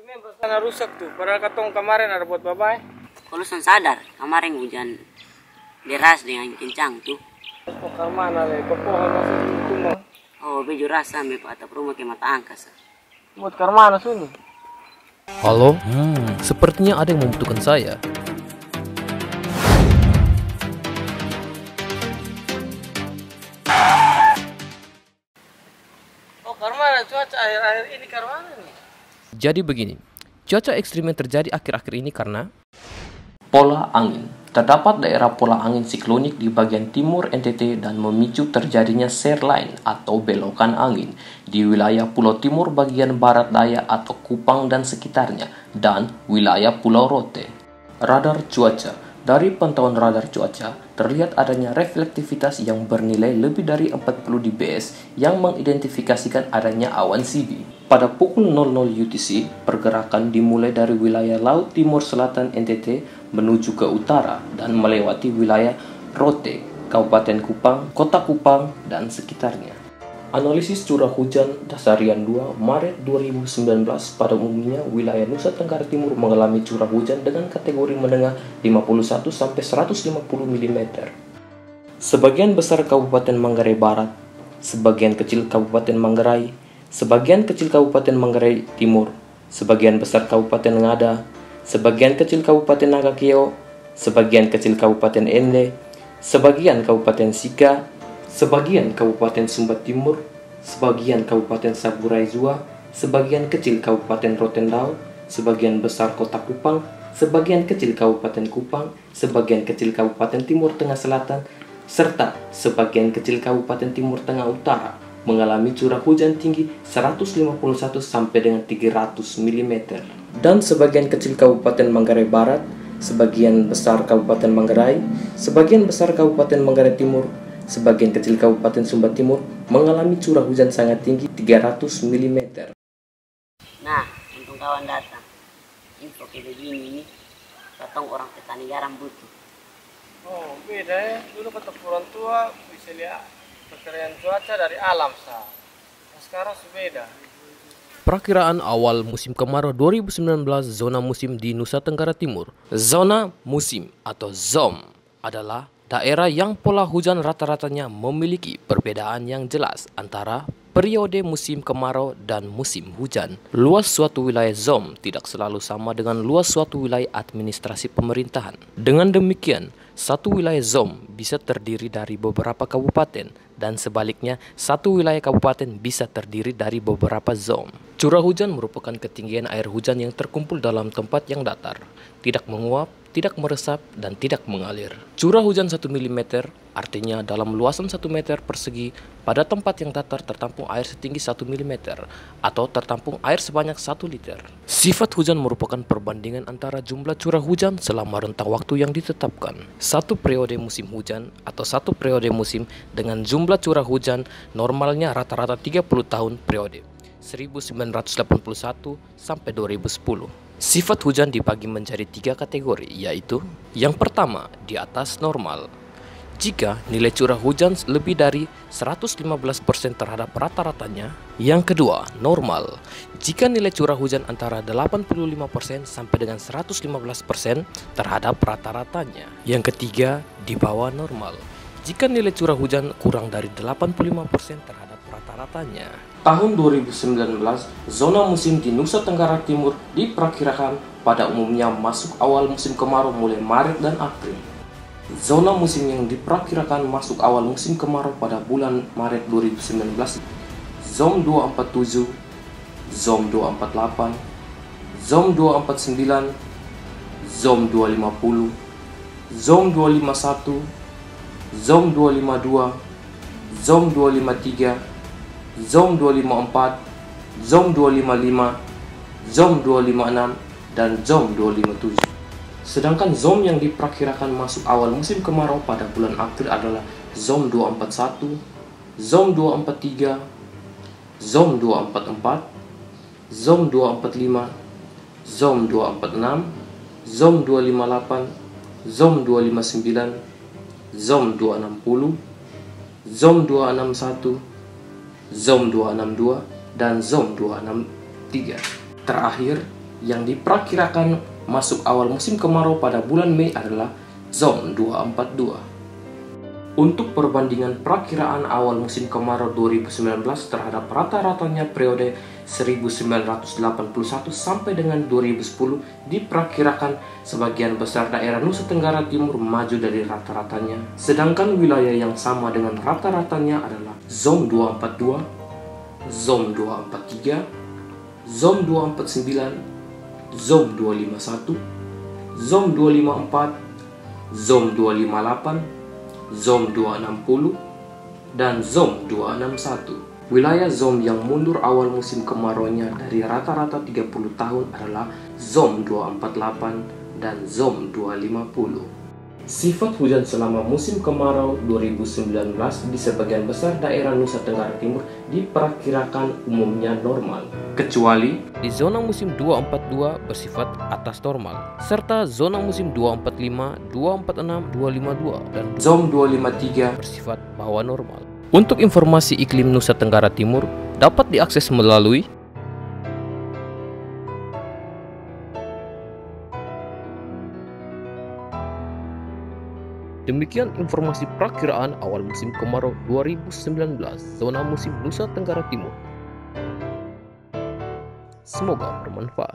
Semen sana rusak tuh, padahal katong kemarin ada buat babai. Kalau sadar, kemarin hujan deras dengan kencang tuh. Pokar mana le, pohon masih tumbang. Oh, bejo rasa me atap rumah ke mata angkas. Buat kar mana sini? Halo? Sepertinya ada yang membutuhkan saya. Oh, kar mana cuaca akhir-akhir ini kar mana nih? Jadi begini, cuaca ekstrim yang terjadi akhir-akhir ini karena Pola angin. Terdapat daerah pola angin siklonik di bagian timur NTT dan memicu terjadinya shear line atau belokan angin di wilayah Pulau Timur bagian barat daya atau Kupang dan sekitarnya dan wilayah Pulau Rote. Radar cuaca. Dari pantauan radar cuaca, terlihat adanya reflektivitas yang bernilai lebih dari 40 dBs yang mengidentifikasikan adanya awan CB. Pada pukul 00 UTC, pergerakan dimulai dari wilayah Laut Timur Selatan NTT menuju ke utara dan melewati wilayah Rote, Kabupaten Kupang, Kota Kupang, dan sekitarnya. Analisis curah hujan dasarian 2 Maret 2019 pada umumnya wilayah Nusa Tenggara Timur mengalami curah hujan dengan kategori menengah 51 sampai 150 mm. Sebagian besar Kabupaten Manggarai Barat, sebagian kecil Kabupaten Manggarai, sebagian kecil Kabupaten Manggarai Timur, sebagian besar Kabupaten Ngada, sebagian kecil Kabupaten Nagakeo, sebagian kecil Kabupaten Ende, sebagian Kabupaten Sika, sebagian Kabupaten Sumba Timur, sebagian Kabupaten Saburai Jua, sebagian kecil Kabupaten Rotendao, sebagian besar Kota Kupang, sebagian kecil Kabupaten Kupang, sebagian kecil Kabupaten Timur Tengah Selatan, serta sebagian kecil Kabupaten Timur Tengah Utara mengalami curah hujan tinggi 151 sampai dengan 300 mm. Dan sebagian kecil Kabupaten Manggarai Barat, sebagian besar Kabupaten Manggarai, sebagian besar Kabupaten Manggarai Timur, sebagian kecil Kabupaten Sumba Timur mengalami curah hujan sangat tinggi 300 mm. Nah, untung kawan datang. Info kayak begini nih, katong orang petani garam butuh. Oh, beda ya. Dulu kata orang tua bisa lihat perkiraan cuaca dari alam sah. Nah, sekarang beda. perakiraan awal musim kemarau 2019 zona musim di Nusa Tenggara Timur. Zona musim atau ZOM adalah daerah yang pola hujan rata-ratanya memiliki perbedaan yang jelas antara periode musim kemarau dan musim hujan. Luas suatu wilayah ZOM tidak selalu sama dengan luas suatu wilayah administrasi pemerintahan. Dengan demikian, satu wilayah ZOM bisa terdiri dari beberapa kabupaten dan sebaliknya satu wilayah kabupaten bisa terdiri dari beberapa ZOM. Curah hujan merupakan ketinggian air hujan yang terkumpul dalam tempat yang datar, tidak menguap, tidak meresap, dan tidak mengalir. Curah hujan 1 mm artinya dalam luasan 1 meter persegi pada tempat yang datar tertampung air setinggi 1 mm atau tertampung air sebanyak 1 liter. Sifat hujan merupakan perbandingan antara jumlah curah hujan selama rentang waktu yang ditetapkan. Satu periode musim hujan atau satu periode musim dengan jumlah curah hujan normalnya rata-rata 30 tahun periode 1981 sampai 2010. Sifat hujan dibagi menjadi 3 kategori, yaitu yang pertama, di atas normal. Jika nilai curah hujan lebih dari 115% terhadap rata-ratanya. Yang kedua, normal. Jika nilai curah hujan antara 85% sampai dengan 115% terhadap rata-ratanya. Yang ketiga, di bawah normal. Jika nilai curah hujan kurang dari 85% terhadap rata-ratanya. Tahun 2019, zona musim di Nusa Tenggara Timur diperkirakan pada umumnya masuk awal musim kemarau mulai Maret dan April. Zona musim yang diperkirakan masuk awal musim kemarau pada bulan Maret 2019, ZOM 247, ZOM 248, ZOM 249, ZOM 250, ZOM 251, ZOM 252, ZOM 253, ZOM 254, ZOM 255, ZOM 256, dan ZOM 257. Sedangkan ZOM yang diperkirakan masuk awal musim kemarau pada bulan April adalah ZOM 241, ZOM 243, ZOM 244, ZOM 245, ZOM 246, ZOM 258, ZOM 259, ZOM 260, ZOM 261, ZOM 262, dan ZOM 263. Terakhir, yang diperkirakan masuk awal musim kemarau pada bulan Mei adalah ZOM 242. Untuk perbandingan perakiraan awal musim kemarau 2019 terhadap rata-ratanya periode 1981 sampai dengan 2010, diperkirakan sebagian besar daerah Nusa Tenggara Timur maju dari rata-ratanya. Sedangkan wilayah yang sama dengan rata-ratanya adalah ZOM 242, ZOM 243, ZOM 249, ZOM 251, ZOM 254, ZOM 258, ZOM 260, dan ZOM 261. Wilayah ZOM yang mundur awal musim kemarau-nya dari rata-rata 30 tahun adalah ZOM 248 dan ZOM 250. Sifat hujan selama musim kemarau 2019 di sebagian besar daerah Nusa Tenggara Timur diperkirakan umumnya normal, kecuali di zona musim 242 bersifat atas normal, serta zona musim 245, 246, 252, dan ZOM 253 bersifat bawah normal. Untuk informasi iklim Nusa Tenggara Timur dapat diakses melalui Demikian informasi perakiraan awal musim kemarau 2019 zona musim Nusa Tenggara Timur. Semoga bermanfaat.